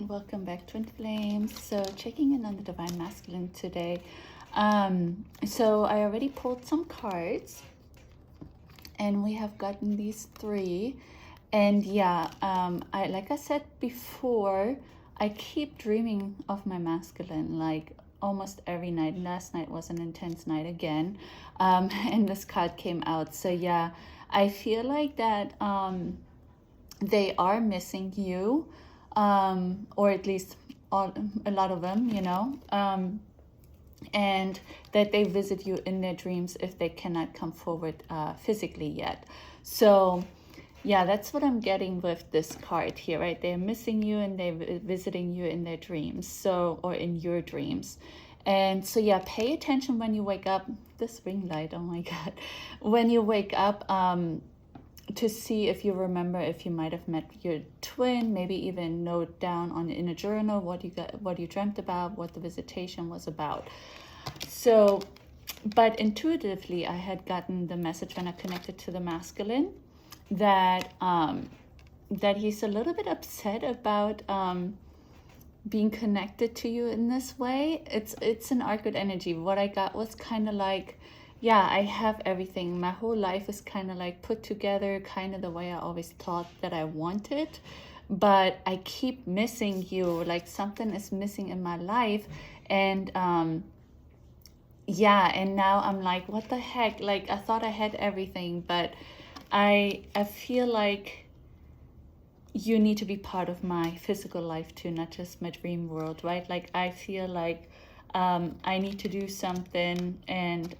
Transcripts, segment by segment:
Welcome back, Twin Flames. So checking in on the Divine Masculine today. So I already pulled some cards and we have gotten these three. And yeah, like I said before, I keep dreaming of my masculine like almost every night. Last night was an intense night again. And this card came out. So yeah, I feel like that they are missing you. Or at least a lot of them, and that they visit you in their dreams if they cannot come forward physically yet. So yeah, that's what I'm getting with this card here, right? They're missing you and they're visiting you in their dreams, so, or in your dreams. And so yeah, pay attention when you wake up. This ring light, oh my God. When you wake up, to see if you remember if you might have met your twin, maybe even note down in a journal what you dreamt about, what the visitation was about. So, but intuitively, I had gotten the message when I connected to the masculine that that he's a little bit upset about being connected to you in this way. It's an Arcade energy. What I got was kind of like, yeah, I have everything. My whole life is kind of like put together, kind of the way I always thought that I wanted. But I keep missing you, like something is missing in my life. And yeah, and now I'm like, what the heck? Like, I thought I had everything, but I feel like you need to be part of my physical life too, not just my dream world, right? Like, I feel like I need to do something, and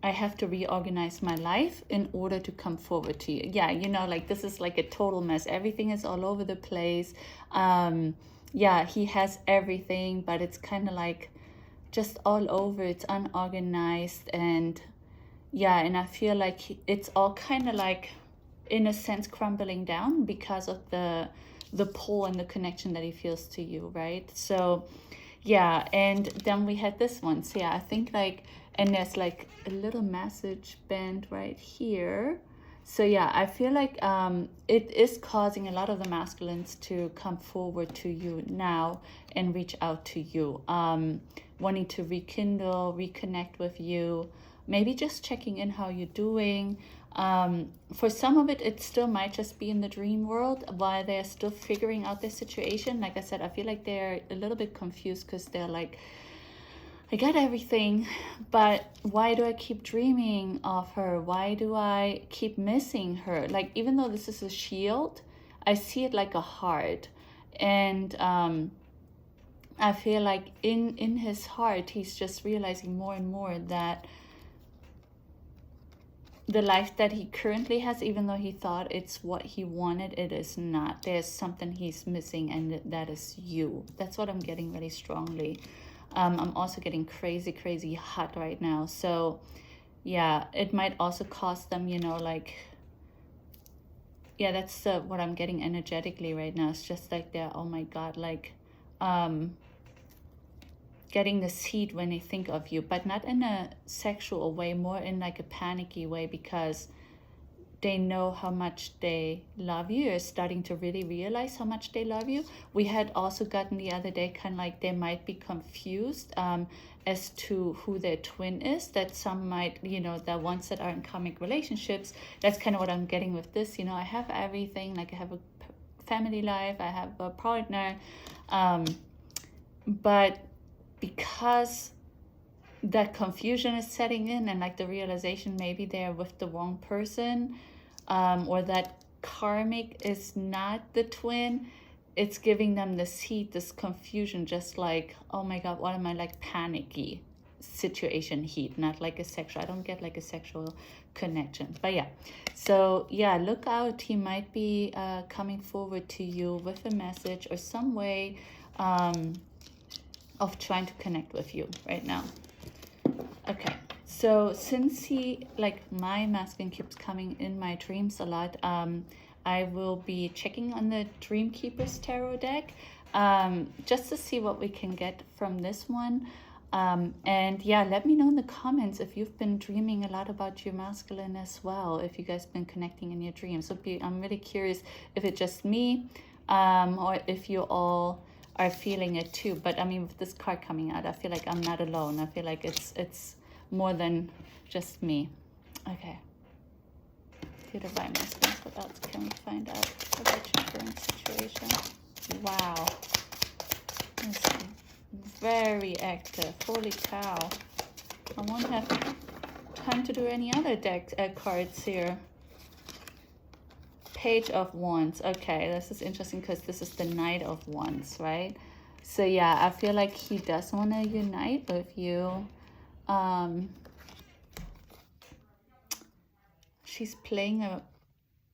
I have to reorganize my life in order to come forward to you. Yeah, like this is like a total mess. Everything is all over the place. Yeah, he has everything, but it's kind of like just all over. It's unorganized, and yeah, and I feel like it's all kind of like, in a sense, crumbling down because of the pull and the connection that he feels to you, right? So yeah, and then we had this one. So yeah, I think like, and there's like a little message band right here. So yeah, I feel like it is causing a lot of the masculines to come forward to you now and reach out to you, wanting to rekindle, reconnect with you, maybe just checking in how you're doing. For some of it, it still might just be in the dream world while they're still figuring out their situation. Like I said, I feel like they're a little bit confused because they're like, I got everything, but why do I keep dreaming of her? Why do I keep missing her? Like, even though this is a shield, I see it like a heart. And I feel like in his heart, he's just realizing more and more that the life that he currently has, even though he thought it's what he wanted, it is not. There's something he's missing, and that is you. That's what I'm getting really strongly. I'm also getting crazy hot right now. So yeah, it might also cost them, like, yeah, that's what I'm getting energetically right now. It's just like they're, oh my God, like getting the seed when they think of you, but not in a sexual way, more in like a panicky way, because they know how much they love you. You're starting to really realize how much they love you. We had also gotten the other day kind of like they might be confused as to who their twin is, that some might, the ones that are in karmic relationships. That's kind of what I'm getting with this. I have everything, like I have a family life, I have a partner, but because that confusion is setting in, and like the realization maybe they're with the wrong person, or that karmic is not the twin, it's giving them this heat, this confusion, just like, oh my God, what am I, like panicky situation heat, not like a sexual. I don't get like a sexual connection, but yeah. So yeah, look out. He might be coming forward to you with a message or some way of trying to connect with you right now. Okay, so since he, like, my masculine keeps coming in my dreams a lot, I will be checking on the Dream Keepers tarot deck, just to see what we can get from this one. And yeah, let me know in the comments if you've been dreaming a lot about your masculine as well, if you guys been connecting in your dreams. I'm really curious if it's just me, or if you all are feeling it too. But I mean, with this card coming out, I feel like I'm not alone. I feel like it's more than just me. Okay. To divine masculines, what else can we find out about your current situation? Wow. It's very active. Holy cow. I won't have time to do any other deck cards here. Page of Wands. Okay, this is interesting because this is the Knight of Wands, right? So yeah, I feel like he does want to unite with you. She's playing a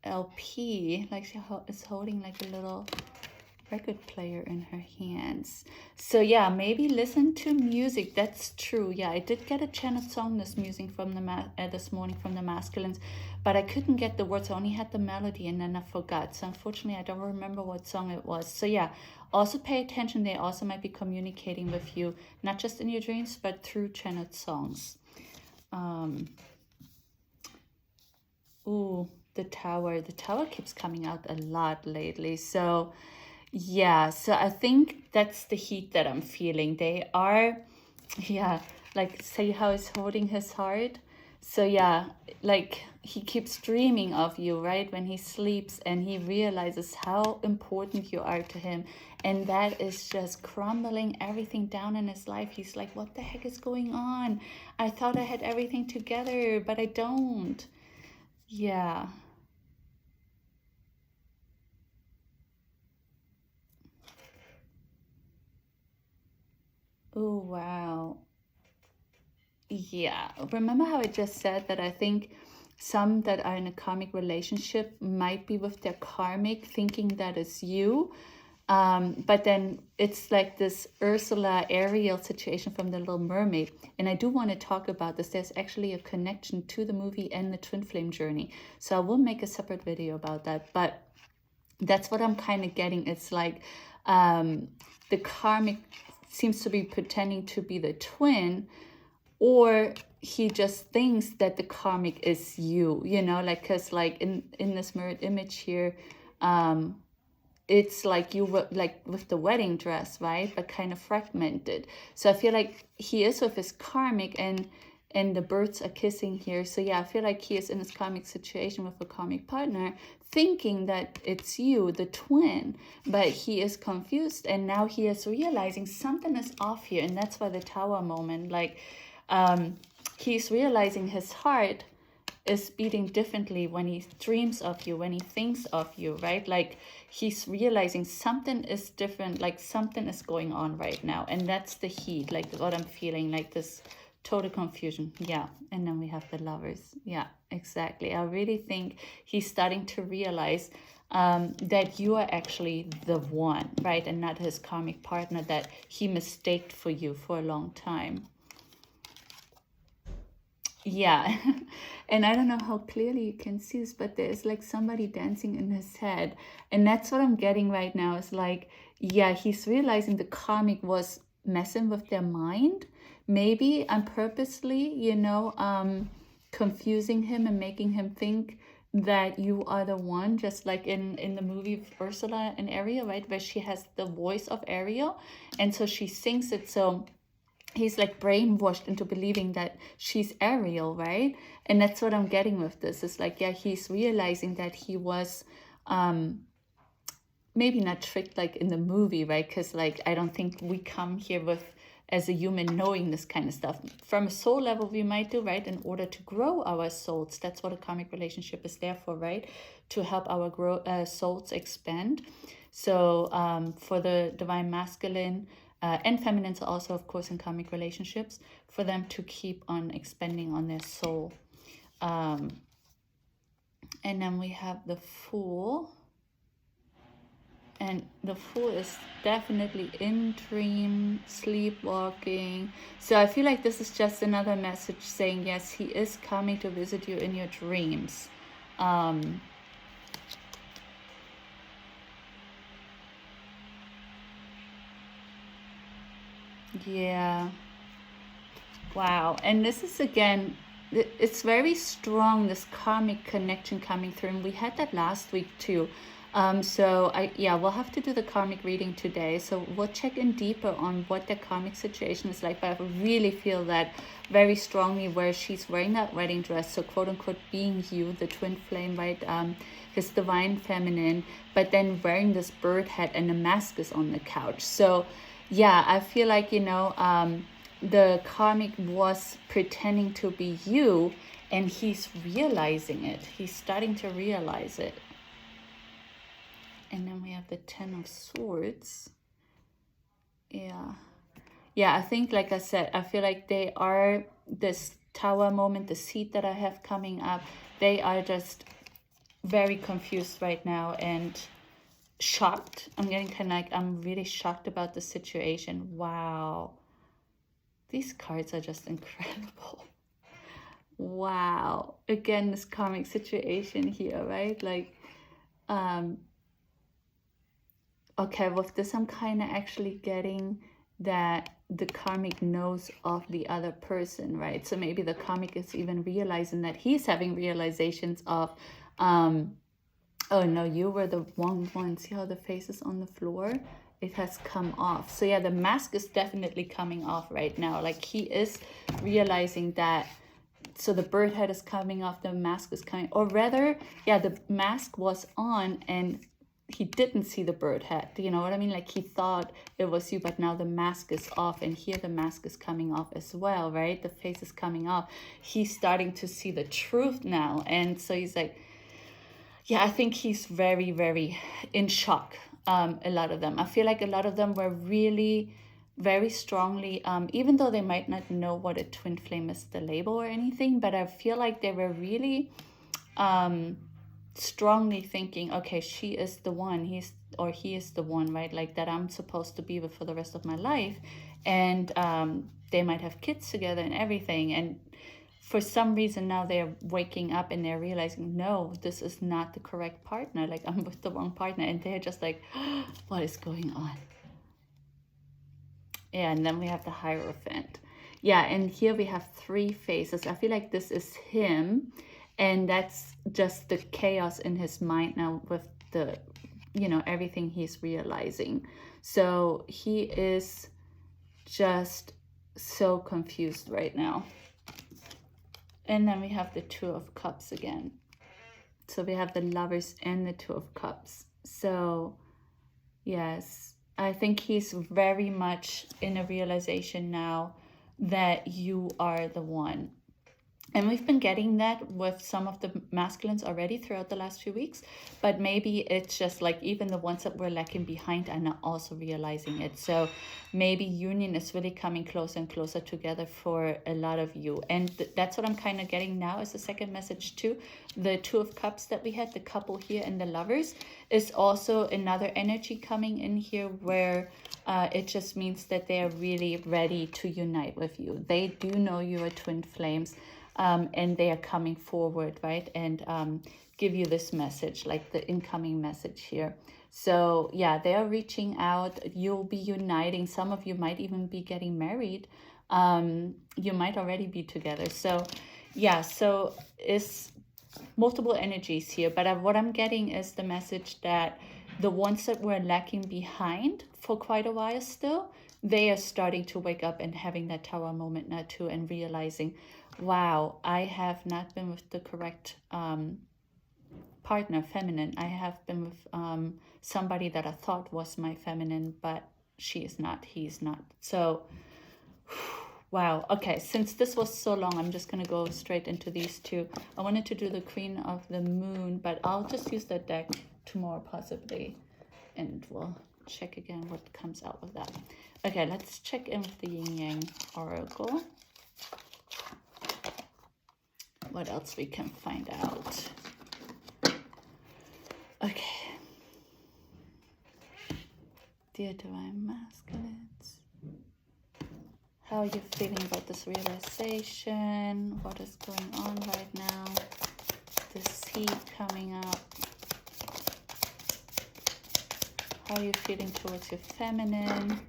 LP, like she is holding like a little record player in her hands. So yeah, maybe listen to music. That's true. Yeah, I did get a channeled song this morning from the masculines, but I couldn't get the words. I only had the melody and then I forgot. So unfortunately, I don't remember what song it was. So yeah, also pay attention. They also might be communicating with you, not just in your dreams, but through channeled songs. Ooh, the Tower. The Tower keeps coming out a lot lately. So yeah, so I think that's the heat that I'm feeling. They are, yeah, like say how he's holding his heart. So yeah, like he keeps dreaming of you, right? When he sleeps and he realizes how important you are to him. And that is just crumbling everything down in his life. He's like, what the heck is going on? I thought I had everything together, but I don't. Yeah. Oh, wow. Yeah. Remember how I just said that I think some that are in a karmic relationship might be with their karmic, thinking that it's you. But then it's like this Ursula Ariel situation from The Little Mermaid. And I do want to talk about this. There's actually a connection to the movie and the twin flame journey. So I will make a separate video about that. But that's what I'm kind of getting. It's like the karmic seems to be pretending to be the twin, or he just thinks that the karmic is you, you know, like, because like in this mirrored image here, it's like you were like with the wedding dress, right? But kind of fragmented. So I feel like he is with his karmic, and the birds are kissing here. So yeah, I feel like he is in his karmic situation with a karmic partner, thinking that it's you, the twin, but he is confused. And now he is realizing something is off here. And that's why the Tower moment, like he's realizing his heart is beating differently when he dreams of you, when he thinks of you, right? Like he's realizing something is different, like something is going on right now. And that's the heat, like what I'm feeling, like this total confusion. Yeah. And then we have the Lovers. Yeah, exactly. I really think he's starting to realize that you are actually the one, right? And not his karmic partner that he mistaked for you for a long time. Yeah. And I don't know how clearly you can see this, but there's like somebody dancing in his head. And that's what I'm getting right now. Is like, yeah, he's realizing the karmic was messing with their mind. Maybe I'm purposely, you know, confusing him and making him think that you are the one, just like in the movie of Ursula and Ariel, right? Where she has the voice of Ariel. And so she sings it. So he's like brainwashed into believing that she's Ariel, right? And that's what I'm getting with this. It's like, yeah, he's realizing that he was maybe not tricked like in the movie, right? Because like, I don't think we come here with as a human knowing this kind of stuff. From a soul level, we might do, right? In order to grow our souls. That's what a karmic relationship is there for, right? To help our souls expand. So for the divine masculine, and feminines are also, of course, in karmic relationships, for them to keep on expanding on their soul. And then we have the Fool. And the Fool is definitely in dream, sleepwalking. So I feel like this is just another message saying, yes, he is coming to visit you in your dreams. Yeah. Wow. And this is again, it's very strong, this karmic connection coming through. And we had that last week too. Yeah, we'll have to do the karmic reading today. So we'll check in deeper on what the karmic situation is like. But I really feel that very strongly where she's wearing that wedding dress. So quote unquote being you, the twin flame, right? His divine feminine, but then wearing this bird hat and a mask is on the couch. So yeah, I feel like, the karmic was pretending to be you, and he's realizing it. He's starting to realize it. And then we have the Ten of Swords. Yeah. Yeah, I think, like I said, I feel like they are this tower moment, the seed that I have coming up. They are just very confused right now and shocked. I'm getting kind of like, I'm really shocked about the situation. Wow. These cards are just incredible. Wow. Again, this karmic situation here, right? Like, okay, with this, I'm kind of actually getting that the karmic knows of the other person, right? So maybe the karmic is even realizing that he's having realizations of, oh no, you were the wrong one. See how the face is on the floor? It has come off. So yeah, the mask is definitely coming off right now. Like he is realizing that. So the bird head is coming off, the mask is coming, or rather, yeah, the mask was on and he didn't see the bird head. Do you know what I mean? Like he thought it was you, but now the mask is off, and here the mask is coming off as well, right? The face is coming off. He's starting to see the truth now. And so he's like, yeah, I think he's very, very in shock. A lot of them. I feel like a lot of them were really very strongly, even though they might not know what a twin flame is, the label or anything, but I feel like they were really strongly thinking, okay, she is the one, he is the one, right? Like that I'm supposed to be with for the rest of my life. And they might have kids together and everything. And for some reason now they're waking up and they're realizing, no, this is not the correct partner. Like I'm with the wrong partner. And they're just like, what is going on? Yeah, and then we have the Hierophant. Yeah, and here we have three faces. I feel like this is him, and that's just the chaos in his mind now with the, everything he's realizing. So he is just so confused right now. And then we have the Two of Cups again. So we have the Lovers and the Two of Cups. So, yes, I think he's very much in a realization now that you are the one. And we've been getting that with some of the masculines already throughout the last few weeks. But maybe it's just like even the ones that were lacking behind are now also realizing it. So maybe union is really coming closer and closer together for a lot of you. And that's what I'm kind of getting now as the second message too. The Two of Cups that we had, the couple here and the Lovers, is also another energy coming in here where it just means that they are really ready to unite with you. They do know you are twin flames. And they are coming forward, right? And give you this message, like the incoming message here. So yeah, they are reaching out. You'll be uniting. Some of you might even be getting married. You might already be together. So yeah, so it's multiple energies here. But what I'm getting is the message that the ones that were lacking behind for quite a while still, they are starting to wake up and having that tower moment now too, and realizing, wow, I have not been with the correct partner, feminine. I have been with somebody that I thought was my feminine, but she is not, he is not. So, wow. Okay, since this was so long, I'm just going to go straight into these two. I wanted to do the Queen of the Moon, but I'll just use that deck tomorrow possibly, and we'll check again what comes out with that. Okay, let's check in with the Yin Yang Oracle. What else we can find out? Okay. Dear Divine Masculines, how are you feeling about this realization? What is going on right now? The seed coming up. How are you feeling towards your feminine?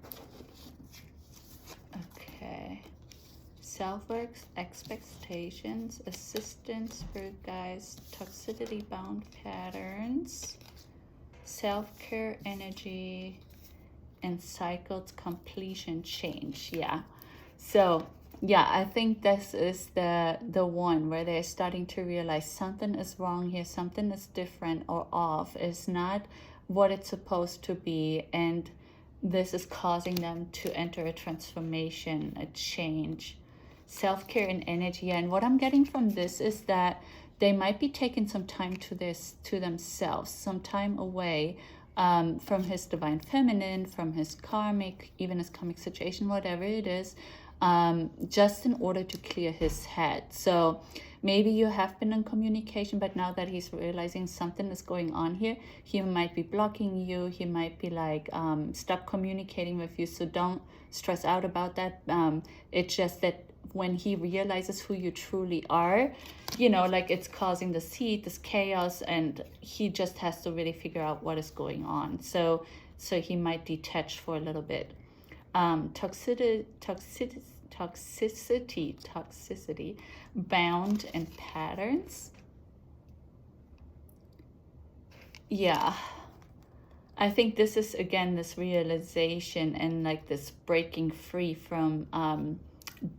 Okay. Self-work, expectations, assistance, spirit guides, toxicity bound patterns. self-care energy and cycles completion change. Yeah. So yeah, I think this is the one where they're starting to realize something is wrong here, something is different or off, is not what it's supposed to be, and this is causing them to enter a transformation, a change. Self-care and energy. And what I'm getting from this is that they might be taking some time to themselves, some time away from his divine feminine, from his karmic, even his karmic situation, whatever it is, just in order to clear his head. So maybe you have been in communication, but now that he's realizing something is going on here, he might be blocking you. He might be like, stop communicating with you. So don't stress out about that. It's just that when he realizes who you truly are, you know, like it's causing this heat, this chaos, and he just has to really figure out what is going on. So he might detach for a little bit. Toxicity, bound and patterns. Yeah, I think this is again this realization and like this breaking free from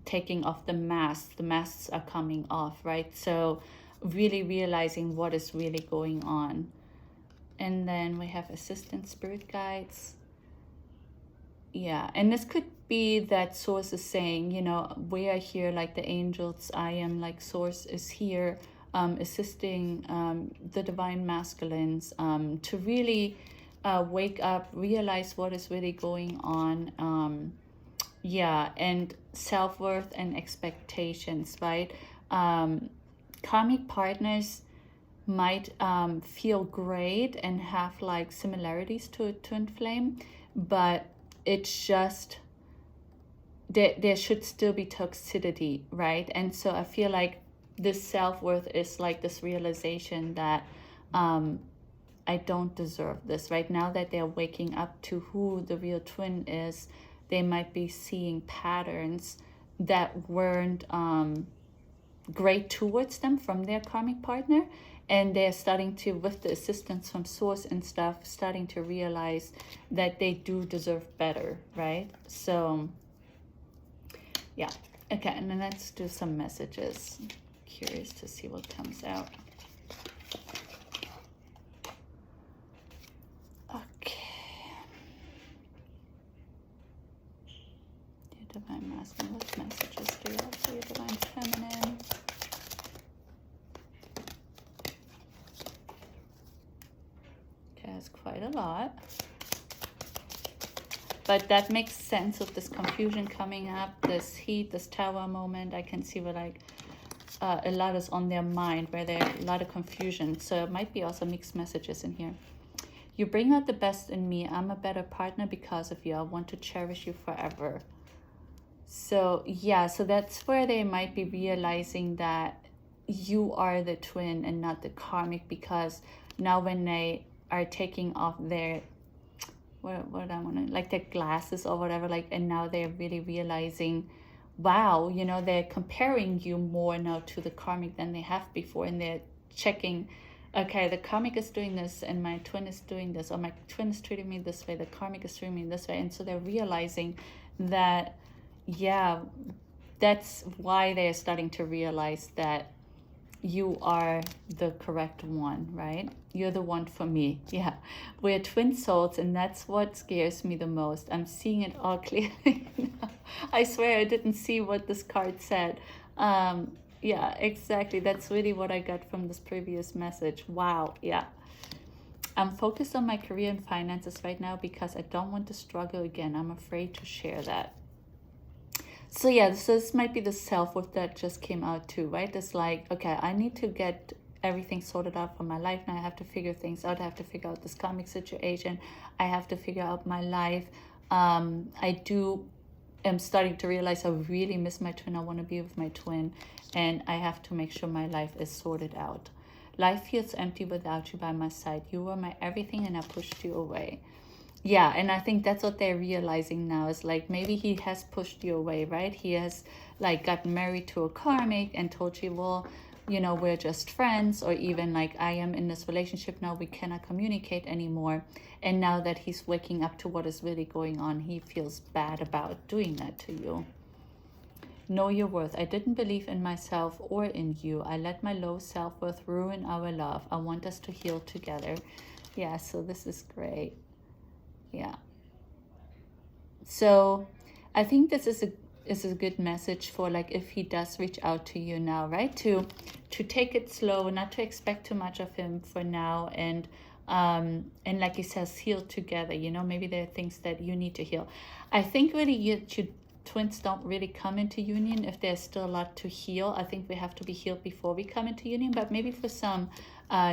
taking off the masks. The masks are coming off, right? So really realizing what is really going on. And then we have assistant spirit guides. Yeah, and this could be that source is saying, you know, we are here like the angels. I am like source is here assisting the divine masculines to really wake up, realize what is really going on. Yeah, and self-worth and expectations, right? Karmic partners might feel great and have like similarities to twin flame, but it's just there should still be toxicity, right? And so I feel like this self-worth is like this realization that I don't deserve this. Right now that they're waking up to who the real twin is, they might be seeing patterns that weren't great towards them from their karmic partner, and they're starting to, with the assistance from source and stuff, starting to realize that they do deserve better, right? So yeah, okay, and then let's do some messages. Curious to see what comes out. Okay, your divine masculine, what messages do you have for your divine feminine? Okay, that's quite a lot. But that makes sense with this confusion coming up, this heat, this tower moment. I can see where like a lot is on their mind, where there are a lot of confusion. So it might be also mixed messages in here. You bring out the best in me. I'm a better partner because of you. I want to cherish you forever. So yeah, so that's where they might be realizing that you are the twin and not the karmic, because now when they are taking off their what I want to, like their glasses or whatever, like, and now they're really realizing, wow, you know, they're comparing you more now to the karmic than they have before, and they're checking, okay, the karmic is doing this and my twin is doing this, or my twin is treating me this way, the karmic is treating me this way. And so they're realizing that, yeah, that's why they're starting to realize that you are the correct one, right? You're the one for me. Yeah, we're twin souls, and that's what scares me the most. I'm seeing it all clearly now. I swear I didn't see what this card said. Yeah, exactly. That's really what I got from this previous message. Wow, yeah. I'm focused on my career and finances right now because I don't want to struggle again. I'm afraid to share that. So yeah, so this might be the self-worth that just came out too, right? It's like, okay, I need to get everything sorted out for my life. Now I have to figure things out. I have to figure out this karmic situation. I have to figure out my life. am starting to realize I really miss my twin. I want to be with my twin. And I have to make sure my life is sorted out. Life feels empty without you by my side. You were my everything and I pushed you away. Yeah, and I think that's what they're realizing now, is like maybe he has pushed you away, right? He has like gotten married to a karmic and told you, well, you know, we're just friends, or even like I am in this relationship now, we cannot communicate anymore. And now that he's waking up to what is really going on, he feels bad about doing that to you. Know your worth. I didn't believe in myself or in you. I let my low self-worth ruin our love. I want us to heal together. Yeah, so this is great. Yeah. So I think this is a good message for like if he does reach out to you now, right? To take it slow, not to expect too much of him for now, and like he says, heal together. You know, maybe there are things that you need to heal. I think really you twins don't really come into union if there's still a lot to heal. I think we have to be healed before we come into union, but maybe for some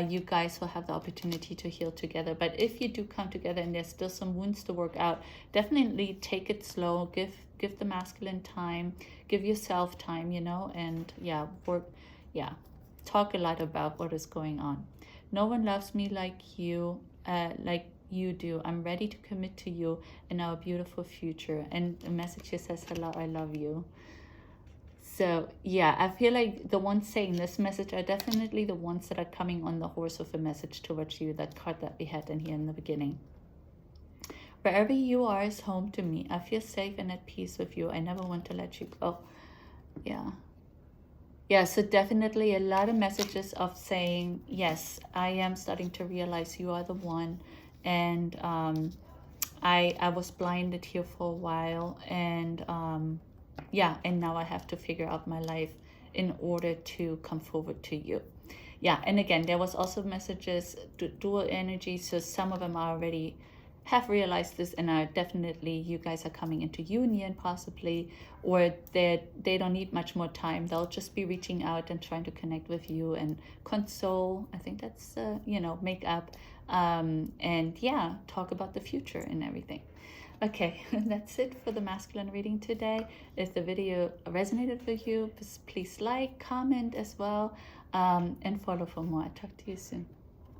you guys will have the opportunity to heal together. But if you do come together and there's still some wounds to work out, definitely take it slow, give the masculine time, give yourself time, you know, and yeah, talk a lot about what is going on. No one loves me like you do. I'm ready to commit to you in our beautiful future. And the message here says, hello, I love you. So yeah, I feel like the ones saying this message are definitely the ones that are coming on the horse with a message towards you, that card that we had in here in the beginning. Wherever you are is home to me. I feel safe and at peace with you. I never want to let you go. Yeah. Yeah, so definitely a lot of messages of saying, yes, I am starting to realize you are the one. And I was blinded here for a while, and yeah, and now I have to figure out my life in order to come forward to you. Yeah, and again, there was also messages, dual energy, so some of them are already have realized this and are definitely, you guys are coming into union possibly, or they don't need much more time. They'll just be reaching out and trying to connect with you and console. I think that's, you know, make up and yeah, talk about the future and everything. Okay, that's it for the masculine reading today. If the video resonated with you, please like, comment as well, and follow for more. I'll talk to you soon.